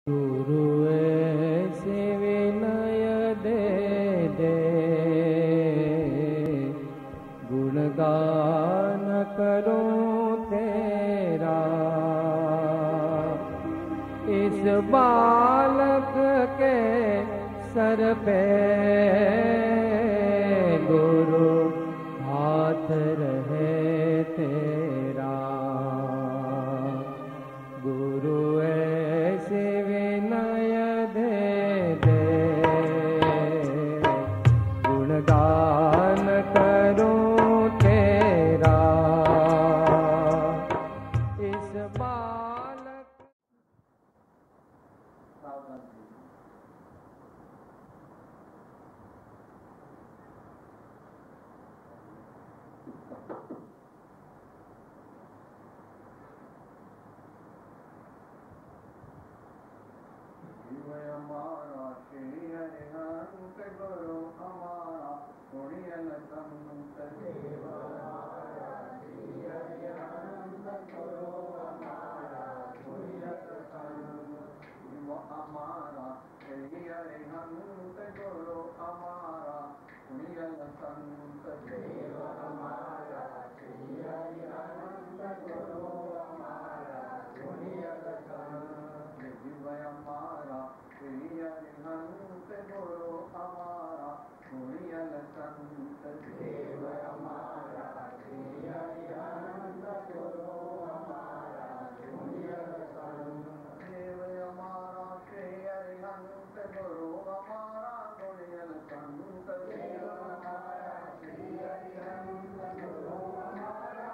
गुरु ऐसे विनय दे दे, गुणगान करूं तेरा। इस बालक के सर पे गुरु हाथ रहे तेरा। गुरु ऐसे विनय दे दे, गुणगान करूं तेरा। इस बालक हमारा श्री हरिहंस गुरु हमारा पुण्यन संत देव। हमारा श्री हरिहंस गुरु हमारा पुण्यन संत देव। हमारा श्री हरिहंस गुरु हमारा पुण्यन संत देव। हमारा श्री हरिहंस गुरु हमारा पुण्यन संत देव। हमारा श्री हरिहंस गुरु हमारा पुण्यन संत देव। हमारा श्री हरिहंस गुरु हमारा पुण्यन संत देव। हमारा श्री हरिहंस गुरु हमारा पुण्यन संत देव। हमारा श्री हरिहंस गुरु हमारा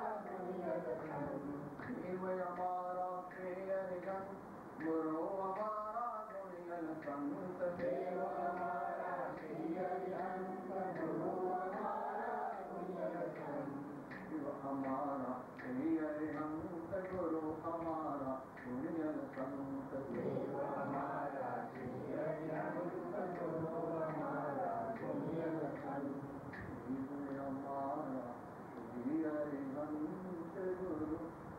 पुण्यन संत देव। हमारा श्री हरिहंस गुरु हमारा पुण्यन संत देव। हमारा श्री हरिहंस गुरु हमारा पुण्यन संत देव। हमारा श्री हरिहंस गुरु हमारा पुण्यन संत देव। हमारा श्री हरिहंस गुरु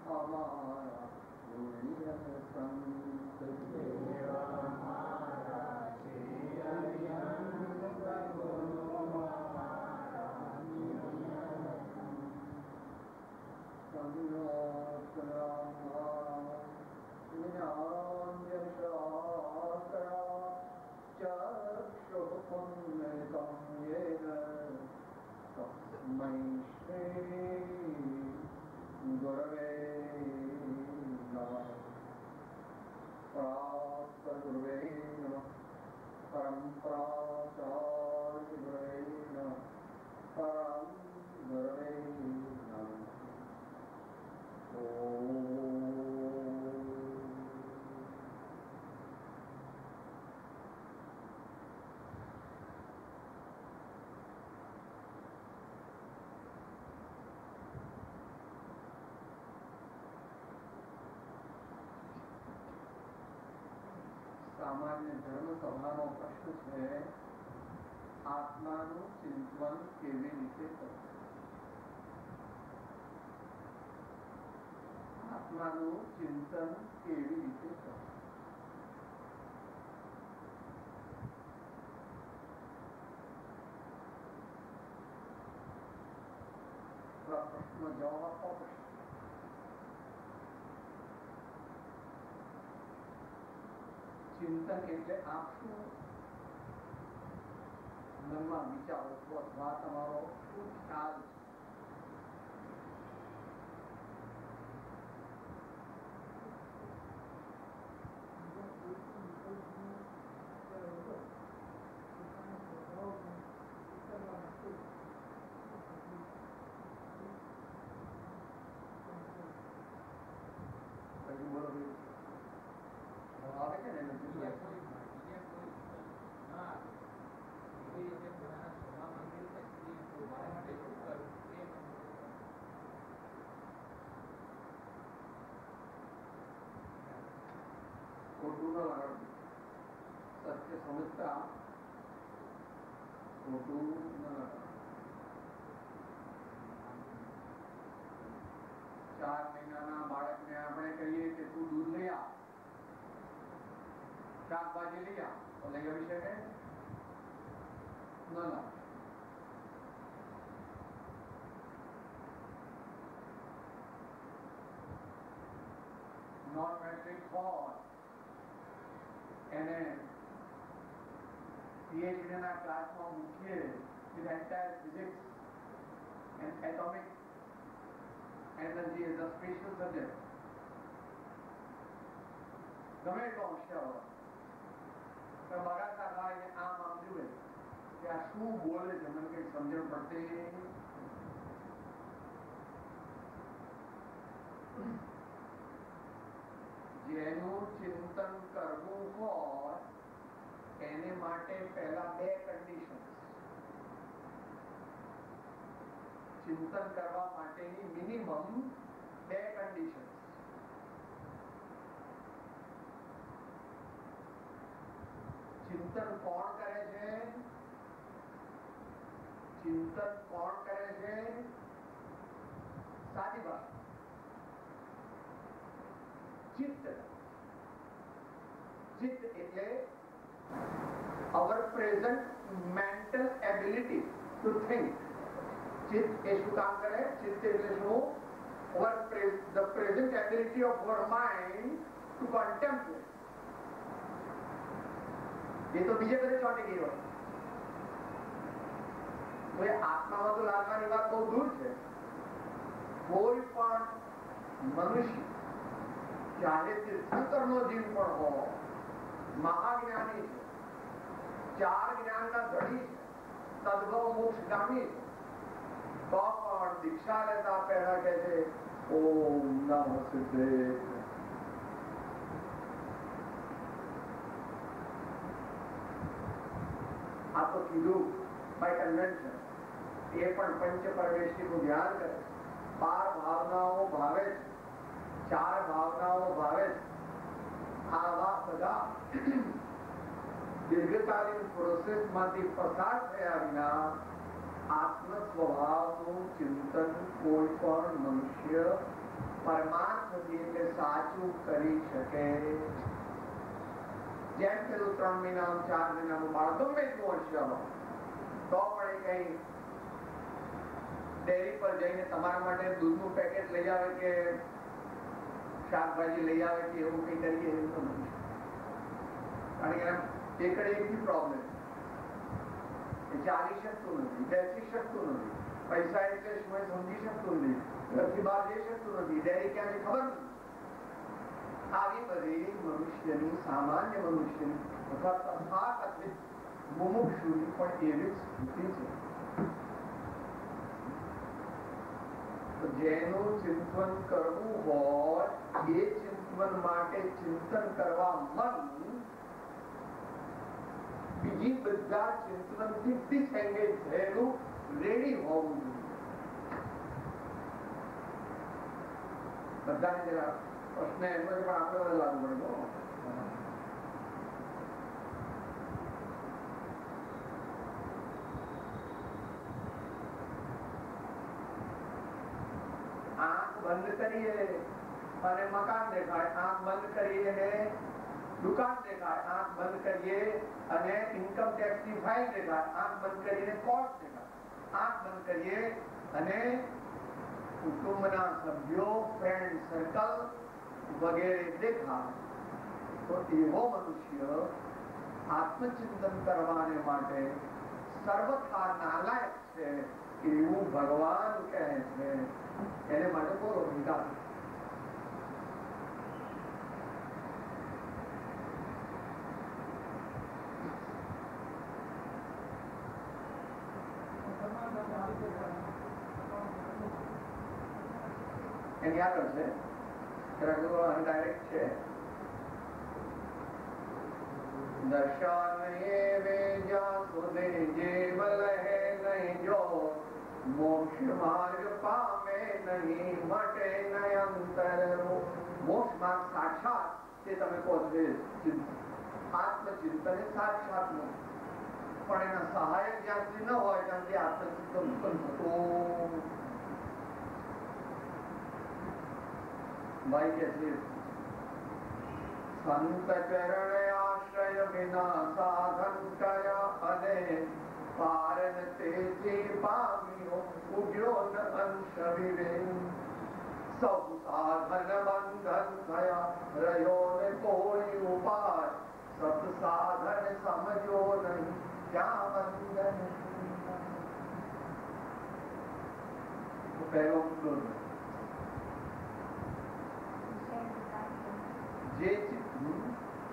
हमारा पुण्यन संत देव। हमारा श्री हरिहंस गुरु हमारा पुण्यन संत देव। हमारा श्री हरिहंस गुरु हमारा पुण्यन चक्षुपुन्मितं येन तस्मै श्री गुरवे नमः। प्राप्तगुरवे नमः। परम्पराचार्य गुरवे नमः। परम गुरवे नमः। सामान्य धर्म सभाનો પ્રશ્ન છે, આત્માનું ચિંતન કેવી રીતે કરવું? આત્માનું ચિંતન કેવી રીતે કરવું? પ્રશ્નનો જવાબ આપવો પડશે. चिंतन એટલે આપ શું મનમાં વિચારો છો અથવા તમારો શું ખ્યાલ છે? सत्य समझता फोटो न लगा। 4 મહિનાના બાળકને આપણે કહીએ કે તું દૂધ લઈ આ, શાકભાજી લઈ આવો તો લઈ આવી શકે? ન લાવે. નોન મેટ્રિક હોય એને PhD ના ક્લાસમાં મૂકીએ with entire physics and atomic energy as a special subject. ગમે એટલો હોશિયાર હોય તો બગાડતા થાય આમ જુએ કે આ શું બોલે છે, મને કઈ સમજણ પડતી. જેનું ચિંતન કરવું હોય એને માટે પહેલા બે કન્ડિશન. ચિંતન કરવા માટેની મિનિમમ બે કન્ડિશન. ચિંતન કોણ કરે છે? ચિંતન કોણ કરે છે? સાદી વાત, ચિત્ત. ચિત્ત એટલે our present mental ability to think. ચિત્ત એ શું કામ કરે? ચિત્ત એટલે શું? The present ability of our mind to contemplate. એ તો બીજે બધે ચોંટી ગઈ હોય. તો એ આત્મામાં તો લાગવાની વાત બહુ દૂર છે. કોઈ પણ મનુષ્ય, ચાહે તીર્થંકરનો જીવ પણ હોય, મહાજ્ઞાની છે, ચાર જ્ઞાનના ધણી છે, તદ્ભવ મોક્ષગામી છે, તો પણ દીક્ષા લેતા પહેલા કહે છે ઓમ નમઃ સિદ્ધેય. આ તો કીધું બાય કન્વેન્શન. એ પણ પંચ પરમેશ્વરી નું ધ્યાન કરે, 12 ભાવનાઓ ભાવે છે, 4 ભાવનાઓ ભાવે છે. આવા બધા દીર્ઘકાલીન પ્રોસેસ માંથી પસાર થયા વિના આત્મ સ્વભાવનું ચિંતન કોઈ પણ મનુષ્ય પરમાર્થથી એટલે સાચું કરી શકે. જેમ પેલું 3 મહિનાનું 4 મહિનાનું બાળક ગમે એટલું હોશિયાર હોય તો પણ એ કઈ ડેરી પર જઈને તમારા માટે દૂધનું પેકેટ લઈ આવે કે શાકભાજી લઈ આવે કે એવું કઈ કરીએ એવું તો નથી. કારણ કે એકડે એકથી પ્રોબ્લેમ, એ ચાલી શકતું નથી, બેસી શકતું નથી, પૈસા એટલે શું સમજી શકતું નથી, ઘરથી બહાર જઈ શકતું નથી, ડેરી ક્યાં છે ખબર નથી. આવી બધી મનુષ્યની, સામાન્ય મનુષ્યની અથવા તથાકથિત મુમુક્ષુની પણ એવી સ્થિતિ છે. જેનું ચિંતન કરવું હોય એ ચિંતન માટે ચિંતન કરવા મન બીજી બધા ચિંતનથી ડિસએંગેજ થયેલું રેડી હોવું જોઈએ. બધાને જરા પ્રશ્ન એમ જ પણ આપણે લાગુ પડે. આંખ બંધ કરીએ અને મકાન દેખાય, આંખ બંધ કરીએ દુકાન દેખાય, આંખ બંધ કરીએ અને ઇન્કમ ટેક્સ ની ફાઇલ દેખાય, આંખ બંધ કરીને કોર્ટ દેખાય, આંખ બંધ કરીએ અને કુટુંબના સભ્યો, ફ્રેન્ડ સર્કલ વગેરે દેખાય, તો એવો મનુષ્ય આત્મચિંતન કરવાને માટે સર્વથા નાલાયક છે એવું ભગવાન કહે છે. એને માટે બોલો નિકાલ. એની આગળ છે ડાયરેક્ટ છે. દર્શન વે જ્યાં સુધી જીવ લહે નહીં જો, મોક્ષ માર્ગ પામે નહીં મટે નયંતર. મોક્ષ માર્ગ સાક્ષાત તે તમે કહો છો આત્મચિંતન સાક્ષાત નું, પણ એના સહાયક જ્યાં સુધી ન હોય ત્યાં સુધી આત્મચિંતન ઉત્પન્ન થતું. ભાઈ કે છે સંત ચરણ આશ્રય અંશ વિરે સૌ સાધન બંધન થયા રહ્યો ને કોઈ ઉપાય સત સાધન સમજો નહીં ક્યાં બંધન પહેલો જે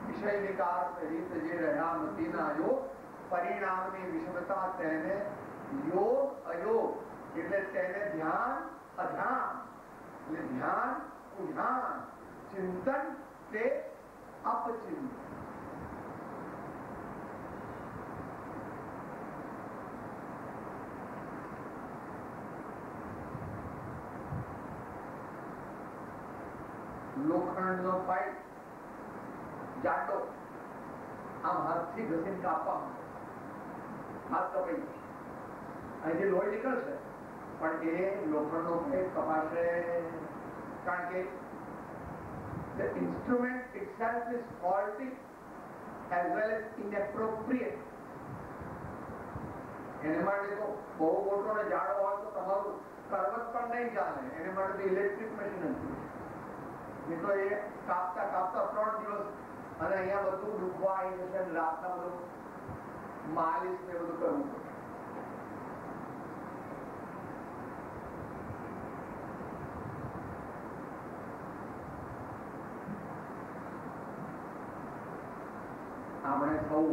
વિષય વિકાર સહિત જે રહ્યા મતીના યોગ પરિણામની વિષમતા તેને યોગ અયોગ એટલે તેને ધ્યાન અધ્યાન એટલે ધ્યાન ઉધ્યાન ચિંતન તે અપચિંતન લોખંડનો પાઇપ જાડો આમ હાથથી ઘસીને કાપવામાં હાથ કપાઈ અહીંથી લોહી નીકળશે પણ એ લોખંડનો પાઇપ કપાશે કારણ કે the instrument itself is faulty as well as inappropriate. એને માટે તો બહુ મોટો ને જાડો હોય તો તમારું કરવત પણ નહીં ચાલે એને માટે તો ઇલેક્ટ્રિક મશીન હતું એ તો એ કાપતા કાપતા 3 દિવસ અને અહીંયા બધું દુખવા આવી જશે રાતના બધું માલિશ ને બધું કરવું પડે આપણે સૌ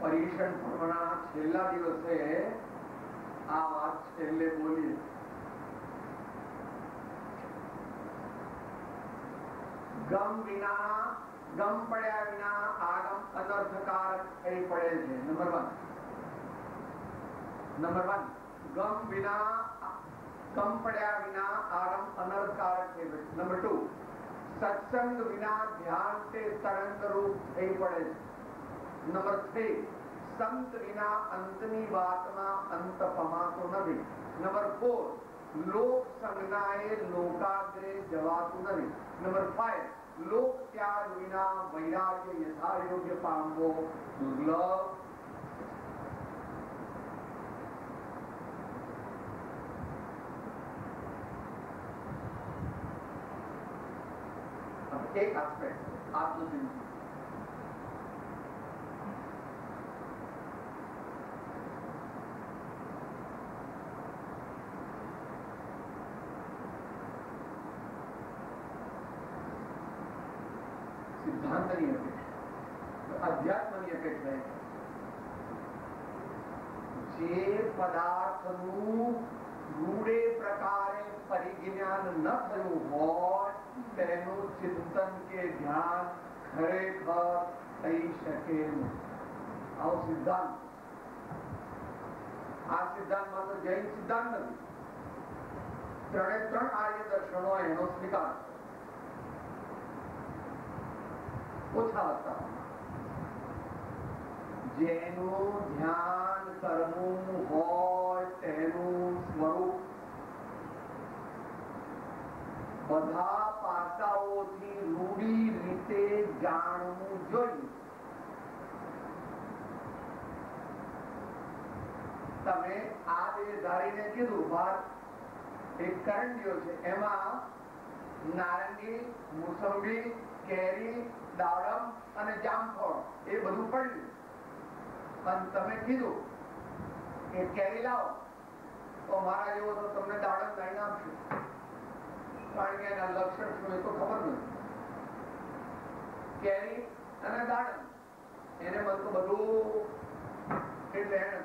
પરીક્ષણ પર્વના છેલ્લા દિવસે આ વાત છેલ્લે બોલીએ ગમ વિના ગમ પડ્યા વિના આગમ અનર્થકારક થઈ પડે છે નંબર 1 ગમ વિના ગમ પડ્યા વિના આગમ અનર્થકારક થઈ પડે નંબર 2 સત્સંગ વિના ધ્યાન તે તરંગ રૂપ થઈ પડે છે નંબર 3 સંત વિના અંતની વાતમાં અંત પમાતો નથી નંબર 4 લોક સંજ્ઞાએ લોકાગ્રે જવાતું નથી નંબર 5 લોક ત્યાગ વિના વૈરાગ્ય યથાયોગ્ય પામવો દુર્લભ એક આસ્પેક્ટ આત્મચિંતન સિદ્ધાંતની અપેક્ષા અધ્યાત્મની અપેક્ષા જે પદાર્થનું રૂઢે પ્રકારે પરિજ્ઞાન ન થયું હોય તેનું ચિંતન કે ધ્યાન ખરેખર થઈ શકે નહીં આવો સિદ્ધાંત આ સિદ્ધાંત માત્ર જૈન સિદ્ધાંત નથી 3 આર્ય દર્શનો એનો સ્વીકાર ઓછા હતા જેનું ધ્યાન કરવું હોય તેનું સ્વરૂપ બધા પાસાઓથી રૂઢી રીતે જાણવું જોઈએ તમે આ બે ધારીને કીધું ભાત એક કરંડિયો છે એમાં નારંગી મોસંબી કેરી દાડમ અને જામફળ એ બધું પડ્યું અને તમે કીધું કે કેરી લાવો તો મારા જેવો તો તમને દાડમ લઈને આપશે કારણ કે એના લક્ષણ શું એ તો ખબર નથી કેરી અને દાડમ એને બધું એટલે એને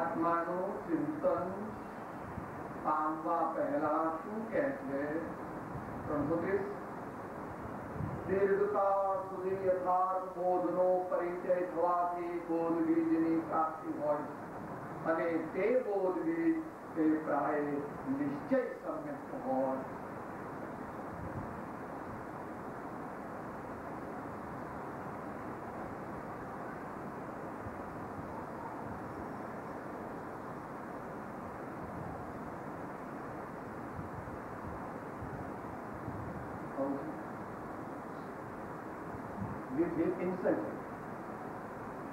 આત્માનું ચિંતન પામવા પહેલા શું કહે છે 330 દીર્ઘકાળ સુધી યથાર્થ બોધનો પરિચય થવાથી બોધ બીજની પ્રાપ્તિ હોય અને તે બોધ બીજ તે પ્રાય નિશ્ચય સમ્યક હોય we feel insulted.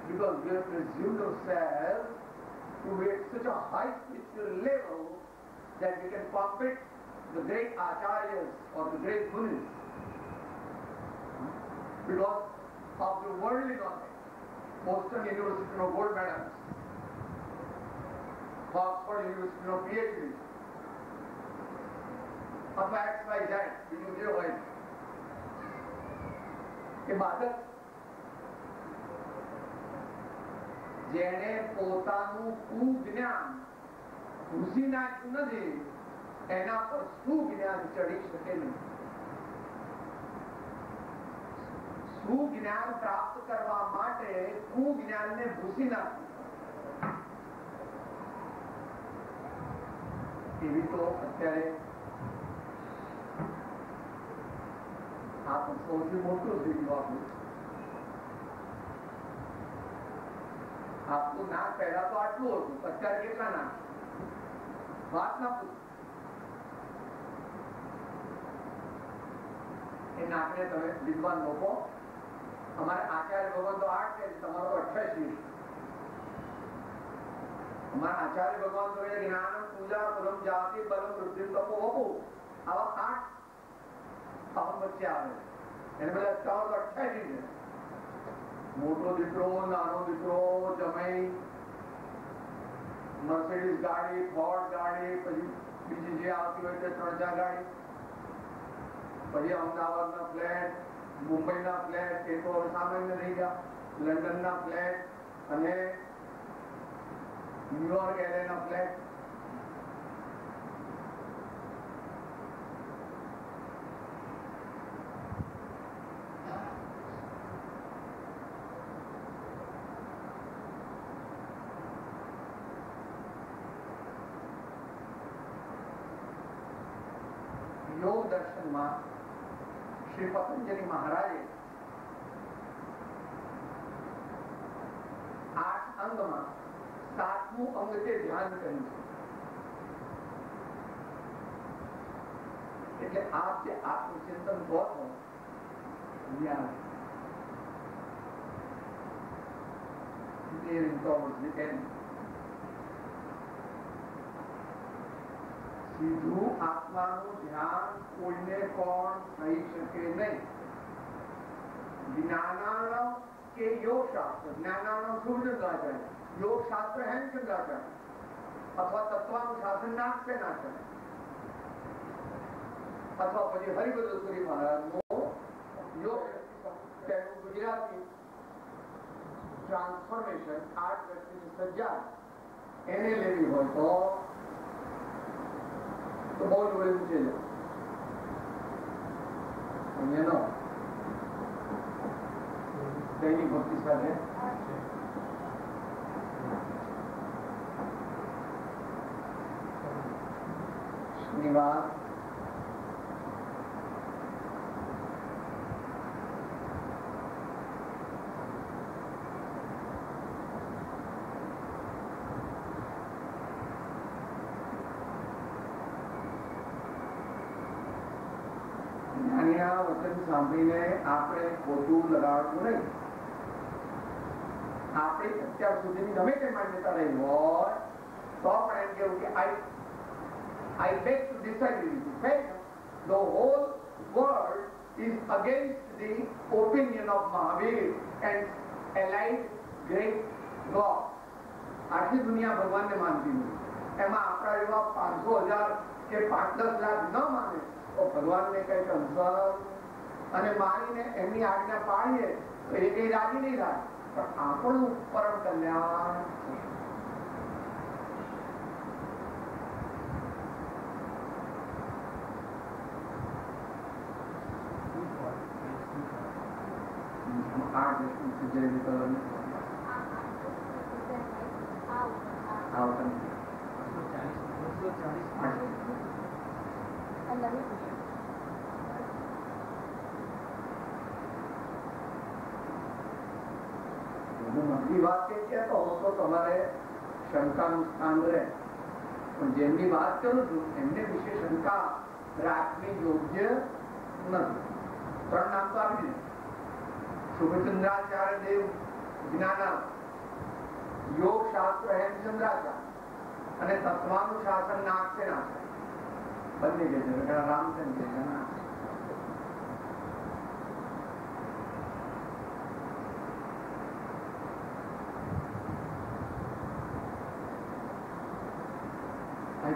Because we have presumed ourselves to be at such a high spiritual level that we can compete the great acharyas or the great munis because of the worldly knowledge. Boston University no gold medals, Oxford University no PhD, અથવા XYZ બીજું જે હોય એ બાધક જેણે પોતાનું કુજ્ઞાન ઘૂસી નાખ્યું નથી એના પર સુજ્ઞાન ચડી શકે નહીં. સુજ્ઞાન પ્રાપ્ત કરવા માટે કુજ્ઞાનને ભૂસી નાખ્યું. એવી તો અત્યારે આ તો સૌથી મોટું થઈ ગયું આપણું. આપણું નાક પહેલા તો આટલું હતું, અત્યારે કેટલા નાક? વાત ના પૂછ. એ નાકને તમે વિદ્વાન લોકો, અમારે આચાર્ય ભગવાન તો 8 છે, તમારો તો 28. અમારા આચાર્ય ભગવાન તો જ્ઞાન પૂજા પરમ જાતિ પરમ વૃદ્ધિ તપો વપુ આવા 8 અહમ વચ્ચે આવે. એને બધા તમારો તો 28 છે. મોટો દીકરો, નાનો દીકરો, જમાઈ, મર્સિડીઝ ગાડી, ફોર્ડ ગાડી, પછી બીજી જે આવતી હોય તે 3-4 ગાડી, પછી અમદાવાદના ફ્લેટ, મુંબઈના ફ્લેટ, એ તો સામાન્ય થઈ ગયા, લંડનના ફ્લેટ અને ન્યુયોર્ક એલએના ફ્લેટ. યોગ દર્શનમાં શ્રી પતંજલિ મહારાજે 8 અંગમાં 7મું અંગ તે ધ્યાન કર્યું છે. એટલે આપ જે આત્મચિંતન કહો છો જ્ઞાન સીધું આત્માનું ધ્યાન કોઈને પણ થઈ શકે નહીં. જ્ઞાનાર્ણવ કે યોગ શાસ્ત્ર, જ્ઞાનાર્ણવ સૂર્યચંદ્રાચાર્ય, योग शास्त्र है चंद्राचार्य अथवा तत्वानुशासन नाट्य अथवा પછી હરિભદ્રસુરી મહારાજનો યોગ તેનું ગુજરાતી ટ્રાન્સફોર્મેશન 8 વ્યક્તિની સજ્જા એને લેવી હોય તો બહુ જ વળી ઊંચે જાય. અહીંયા દૈનિક ભક્તિ સાથે શનિવાર વચન સાંભળીને આપણે ખોટું લગાડવું નહીં. આપણી અત્યાર સુધીની ગમે તે માન્યતા રહી હોય તો પણ એમ કેવું કે I beg to disagree with you. The whole world is against the opinion of Mahavir and allied great God. આખી દુનિયા ભગવાનને માનતી નથી. એમાં આપણા એવા 500,000 કે 5-10 લાખ ન માને તો ભગવાનને કઈક અંસર અને માનીને એમની આજ્ઞા પાડીએ તો એ કઈ રાજી નહીં થાય. પણ આપણું પરમ કલ્યાણ વાત કહેતો તો તમારે શંકાનું સ્થાન રહે, પણ જેમની વાત કરું છું એમને વિશે શંકા રાખવી યોગ્ય નથી. 3 નામ તો આપી દીધું. શુભચંદ્રાચાર્ય દેવ જ્ઞાના, યોગ શાસ્ત્ર હેમચંદ્રાચાર્ય અને તત્વાનુશાસન નાગસેનાચાર્ય બંને કે છે રામચંદ્ર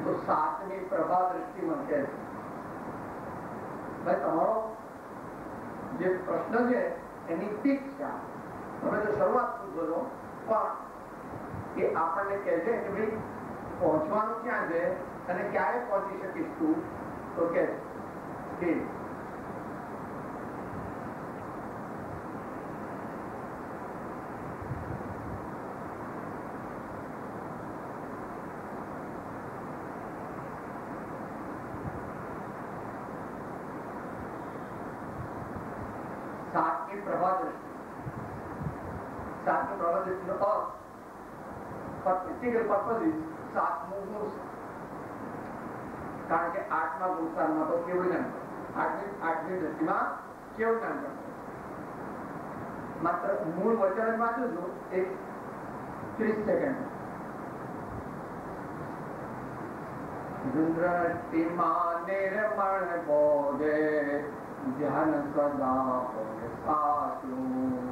તો સાતમી પ્રભા દ્રષ્ટિમાં કે ભાઈ તમારો જે પ્રશ્ન છે એની પીક છે. તમે તો શરૂઆત પૂછો છો પણ એ આપણને કહે છે કે ભાઈ પહોંચવાનું ક્યાં છે અને ક્યારે પહોંચી શકીશ તું, તો કે સાતમી પ્રભા દ્રષ્ટિ. સાતમી પ્રભા દ્રષ્ટિનો અર્થ practical purpose is સાતમું ગુણ. કારણ કે આઠમા ગુણસારમાં તો કેવું જ્ઞાન, આઠમી દ્રષ્ટિમાં કેવું જ્ઞાન કરશે. માત્ર મૂળ વચન જ વાંચું છું એક 30 સેકન્ડ. દૃષ્ટિમાં નિર્મળ બોધે ધ્યાન સદા સાચું,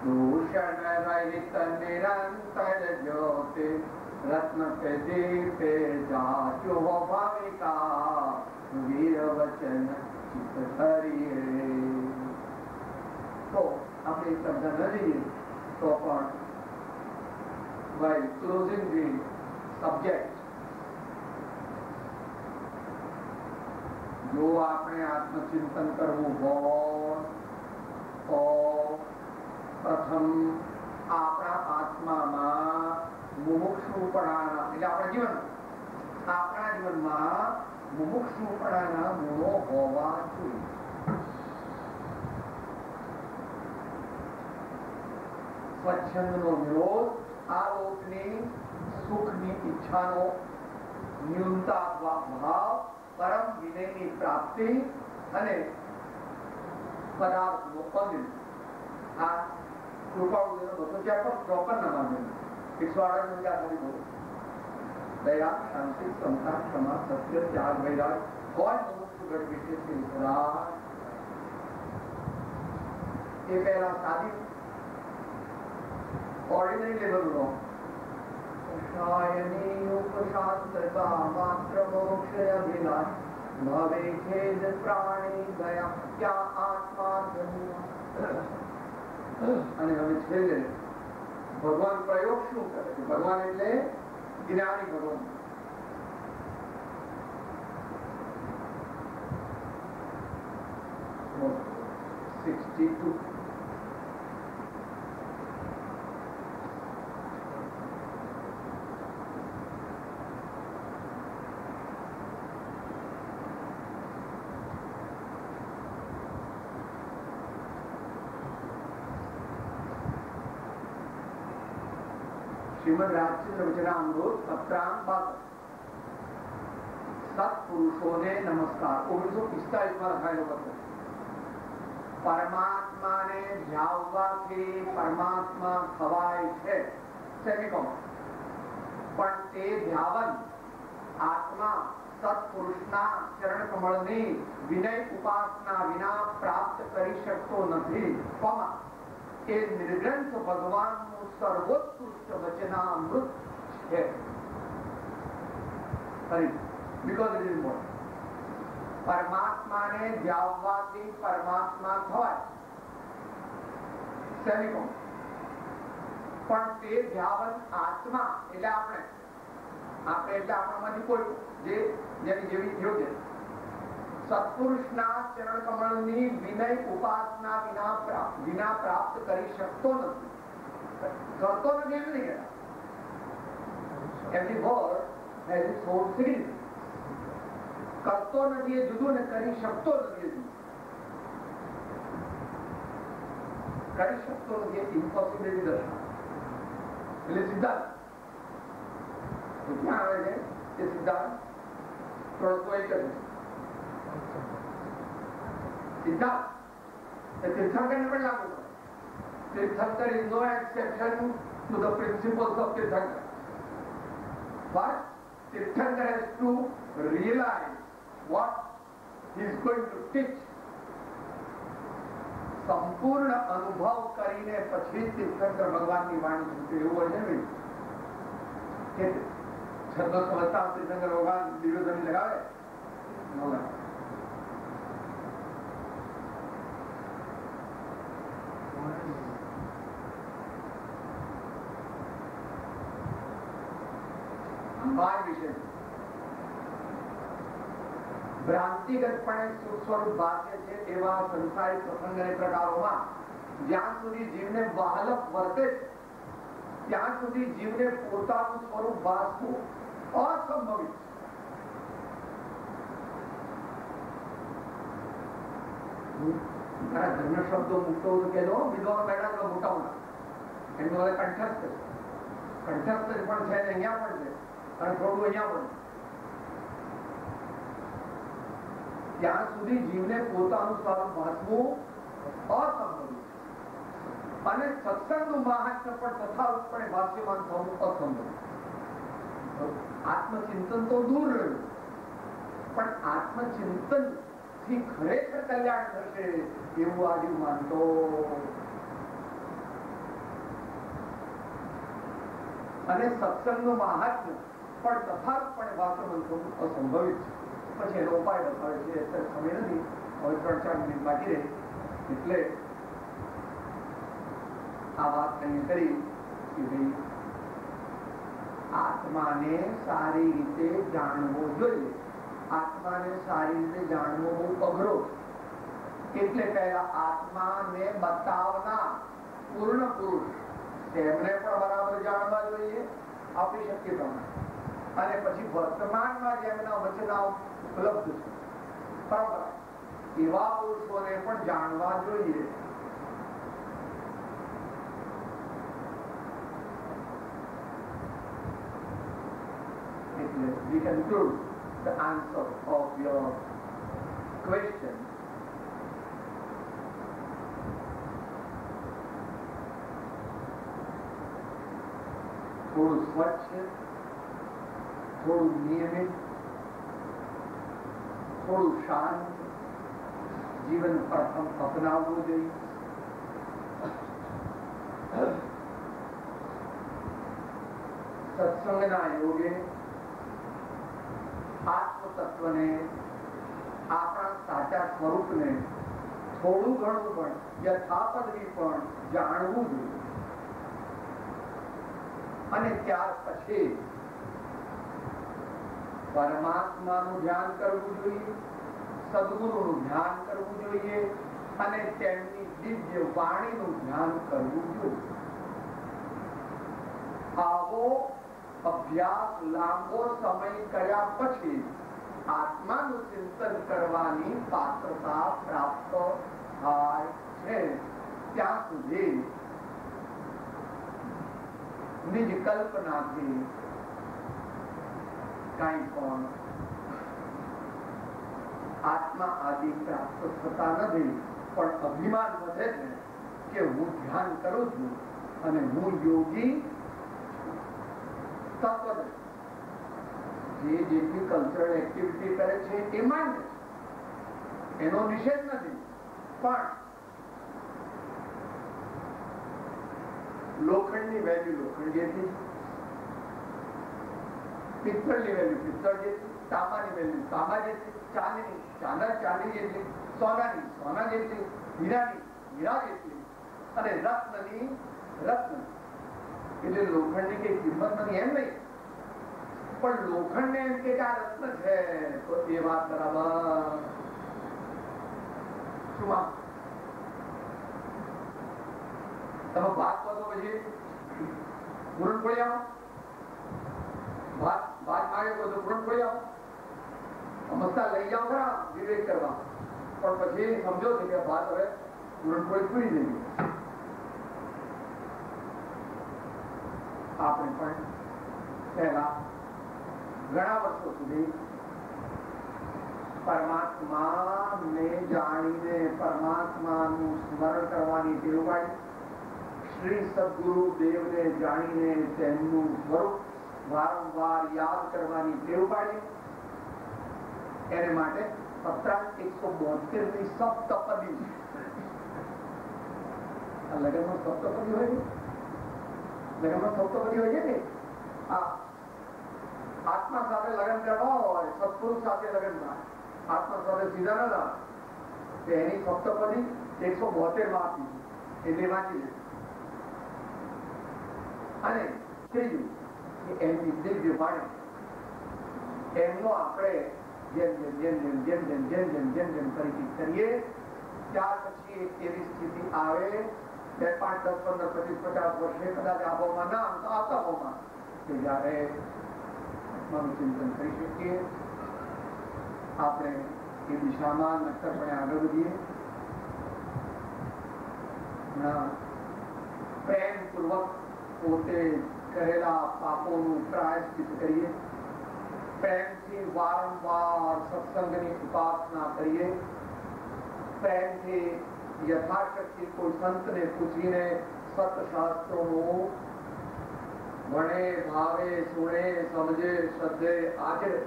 દૂષણ રહિત નિરંતર જ્યોતિ રત્ન કે દીપે જાચો ભાવિકા વીર વચન ચિત્ત ધરીએ. તો આપણે શબ્દ ન લઈએ તો પણ while closing the subject, જો આપણે આત્મચિંતન કરવું હોય તો પ્રથમ આપણા આત્મામાં મુમુક્ષુપણાના એટલે આપણા જીવનમાં મુમુક્ષુપણાના ગુણો હોવા જોઈએ. સ્વચ્છંદનો વિરોધ, આરોપની સુખની ઈચ્છાનો ન્યૂનતા ભાવ, પરમ વિનયની પ્રાપ્તિ અને પદાર્થનો પદ. આ કૃપાળુ 254 નંબર 138 બોલો. દયા, શાંતિ, સમતા, ક્ષમા, સત્ય, ત્યાગ, વૈરાગ હોય મુમુક્ષુ ગઢ વિશેષ સદા. એ પહેલા સાદી ઓર્ડિનરી લેવલનો શાયની ઉપશાસ્ત્રતા માત્ર મોક્ષ અભિલાષ ભવે ખેદ પ્રાણી ગયા ક્યાં આત્મા જન્મ. અને હવે છેલ્લે ભગવાન પ્રયોગ શું કરે છે? ભગવાન એટલે જ્ઞાની ભગવાન. શ્રીમદ રાજચંદ્ર વચનામૃત સત્રાંગ સત્પુરુષોને નમસ્કાર 1945 માં લખાયેલો હતો. પરમાત્માને ધ્યાવવાથી પરમાત્મા ખવાય છે, સેમિકોન. પણ તે ધ્યાવન આત્મા સત્પુરુષના ચરણ કમળની વિનય ઉપાસના વિના પ્રાપ્ત કરી શકતો નથી. એ નિર્ગ્રંથ ભગવાનનું સર્વોત્કૃષ્ટ વચનામૃત છે. Because it is important. પરમાત્માને ધ્યાવવાથી પરમાત્મા ખવાય, સેમિકોન. પણ તે ધ્યાવન આત્મા એટલે આપણે એટલે આપણામાંથી કોઈ જેની જેવી યોગ્ય સત્પુરુષના ચરણ કમળની વિનય ઉપાસના વિના પ્રાપ્ત કરી શકતો નથી. કરતો નથી એમ નહીં કહેતા. Every word has its own significance. કરતો નથી એ જુદું ને કરી શકતો નથી એ જુદું. કરી શકતો નથી એ ઇમ્પોસિબિલિટી દર્શાવે. એટલે સિદ્ધાંત ક્યાં આવે છે? એ સિદ્ધાંત થોડો એક જ સિદ્ધાંત તીર્થંકરને પણ લાગુ પડે. Tirthankar is no exception to the principles of Tirthankar. But Tirthankar has to realize what he is going to teach. સંપૂર્ણ અનુભવ કરીને પછી તીર્થંકર ભગવાનની વાણી છૂટે એવું હોય છે ને કે છતો સમજતા તીર્થંકર ભગવાન દિવ્યધ્વનિ લગાવે ન લગાવે. વિશે ભ્રાંતિગતપણે સુસ્વરૂપ ભાષે છે એવા સંસારિક પ્રસંગ અને પ્રકારોમાં જ્યાં સુધી જીવને બહાલક વર્તે ત્યાં સુધી જીવને પોતાનું સ્વરૂપ ભાસવું અસંભવિત છે. મારા ઘરના શબ્દો મૂકતો તો કહેજો વિદ્વાનો બેઠા તો મોટા મોટા એમનું હવે કંઠસ્થ છે. કંઠસ્થ પણ છે અહીંયા પણ છે અને થોડું અહીંયા પણ. ત્યાં સુધી જીવને પોતાનું સ્વરૂપ ભાસવું અસંભવિત અને સત્સંગનું મહાત્મ્ય પણ તથારૂપપણે ભાષ્યમાન થવું અસંભવિત. આત્મચિંતન તો દૂર રહ્યું પણ આત્મચિંતન થી ખરેખર કલ્યાણ થશે એવું આજે માનતો. અને સત્સંગનું મહાત્મ્ય પણ તથારૂપપણે ભાષ્યમાન થવું અસંભવિત છે. પછી એનો ઉપાય બતાવે છે. અત્યારે સમય નથી, હવે 3-4 મિનિટ બાકી રહી એટલે આ વાત અહીં કરી કે ભાઈ આત્માને સારી રીતે જાણવો જોઈએ. આત્માને સારી રીતે જાણવો બહુ અઘરો છે. એટલે પહેલા આત્માને બતાવનાર પૂર્ણ પુરુષ તેમને પણ બરાબર જાણવા જોઈએ આપણી શક્તિ પ્રમાણે. અને પછી વર્તમાનમાં જેમના વચના ઉપલબ્ધ છે પરંપરા એવા પુરુષોને પણ જાણવા જોઈએ. એટલે we conclude the answer of your question. થોડું સ્વચ્છ, થોડું નિયમિત, થોડું શાંત જીવન પ્રથમ અપનાવવું જોઈએ. સત્સંગના યોગે આત્મતત્વને, આપણા સાચા સ્વરૂપને થોડું ઘણું પણ યથાપદથી પણ જાણવું જોઈએ. અને ત્યાર પછી પરમાત્માનું ધ્યાન કરવું જોઈએ, સદગુરુનું ધ્યાન કરવું જોઈએ અને તેમની દિવ્ય વાણીનું ધ્યાન કરવું જોઈએ. આવો અભ્યાસ લાંબો સમય કર્યા પછી આત્માનું ચિંતન કરવાની પાત્રતા પ્રાપ્ત થાય છે. ત્યાં સુધી નિજ કલ્પનાથી કઈ પણ આત્મા આદિ પ્રાપ્ત થતા નથી. પણ અભિમાન વધે છે કે હું ધ્યાન કરું છું અને હું યોગી તત્વ જે જેટલી કલ્ચરલ એક્ટિવિટી કરે છે એ માન્ય છે, એનો નિષેધ નથી. પણ લોખંડની વેલ્યુ લોખંડ જેટલી, પિત્તળની વેલ્યુ પિત્તળ જેટલી, તાંબાની વેલ્યુ તાંબા જેટલી, ચાંદીની ચાંદી જેટલી, સોનાની સોના જેટલી, હીરાની હીરા જેટલી અને રત્નની રત્ન. એટલે લોખંડની કઈ કિંમત નથી એમ નહીં, પણ લોખંડ ને એમ કે આ રત્ન છે તો એ વાત બરાબર. શું તમે ભાત કહો તો પછી પૂરણ ફોડી આવો, ભાત માગે કહો તો પૂરણ ફોડી આવો, મસ્તા લઈ જાઓ ખરા વિવેક કરવા. પણ પછી સમજો છો કે ભાત હવે પૂરણ ફોડી પૂરી જઈએ. આપણે પણ પહેલા ઘણા વર્ષો સુધી પરમાત્માને જાણીને પરમાત્માનું સ્મરણ કરવાની ટેવ પાડી. શ્રી સદગુરુ દેવને જાણીને તેમનું સ્વરૂપ વારંવાર યાદ કરવાની ટેવ પાડી. એને માટે સપ્તાંત 172 ની સપ્તપદી. આ લગ્નમાં સપ્તપદી હોય છે, લગ્નમાં સપ્તપદી હોય છે ને. આ આત્મા સાથે લગ્ન કરવા હોય, સત્પુરુષ સાથે લગ્ન થાય, આત્મા સાથે સીધા ન થાય, એની સપ્તપદી 172 માં આપી એટલે વાંચી લે. અને ત્રીજું કે એમની દિવ્ય વાણી, એમનો આપણે જેમ પરિચિત કરીએ, ત્યાર પછી એક એવી સ્થિતિ આવે 2, 5, 10, 15, 25, 50 વર્ષે કદાચ આ ભાવમાં ના તો આવતા ભાવમાં કે જયારે આત્માનું ચિંતન કરી શકીએ, આપણે એ દિશામાં નક્કરપણે આગળ વધીએ. પ્રેમપૂર્વક પોતે કરેલા પાપોનું પ્રાયશ્ચિત કરીએ, પ્રેમથી વારંવાર સત્સંગની ઉપાસના કરીએ, પ્રેમથી યથાશક્તિ કોઈ સંતને પૂછીને સતશાસ્ત્રોનું ભણે, ભાવે, સુણે, સમજે, શ્રદ્ધે, આચરે.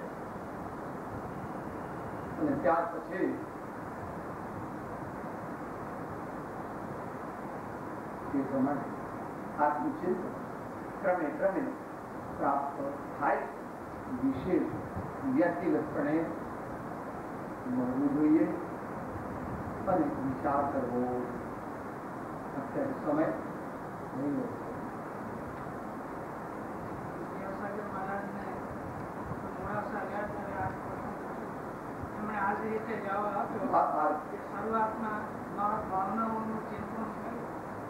અને ત્યાર પછી એ પ્રમાણે આત્મચિંતન ક્રમે ક્રમે પ્રાપ્ત થાય. વિશેષ વ્યક્તિગતપણે મળવું જોઈએ અને વિચાર કરવો. અત્યારે સમય નહીં. શરૂઆતમાં ભાવનાઓનું ચિંતન કરી,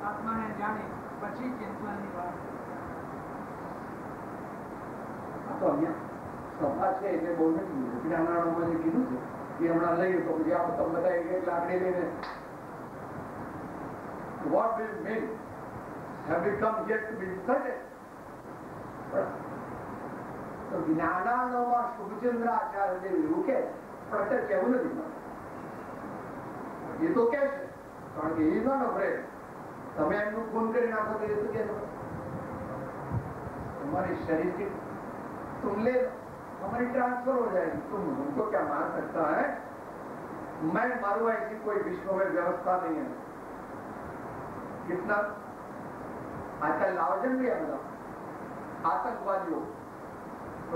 આત્માને જાણી પછી ચિંતનની વાત. તો અહીંયા સભા છે એટલે બહુ નથી. જ્ઞાનાળામાં જે કીધું છે એ હમણાં લઈએ તો પછી આપણે તમે બધા એક લાકડી લઈને what will mean have become yet to be certain. તો જ્ઞાનાળામાં શુભચંદ્ર આચાર્ય દેવ એવું કે પ્રત્યક્ષ કેવું નથી. એ તો કે છે કારણ કે એ નોટ અફ્રેડ. તમે એમનું ખૂન કરી નાખો તો એ તો કે તમારી शरीर की तुम ले हमारी ट्रांसफर हो जाएगी, तुम हमको क्या मान सकता है, मैं मारूंगा, ऐसी कोई विश्व में व्यवस्था नहीं है. कितना आजकल लावजन भी है, मतलब आतंकवादियों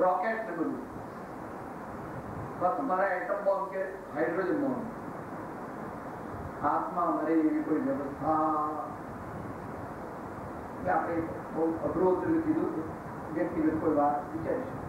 रॉकेट ने बोलू बस हमारा एटम बॉम्ब के हाइड्रोजन बॉम्ब, आत्मा मरे એવી કોઈ વ્યવસ્થા આપણે બહુ અવરોધ કીધું. વ્યક્તિગત કોઈ વાત વિચારીશું.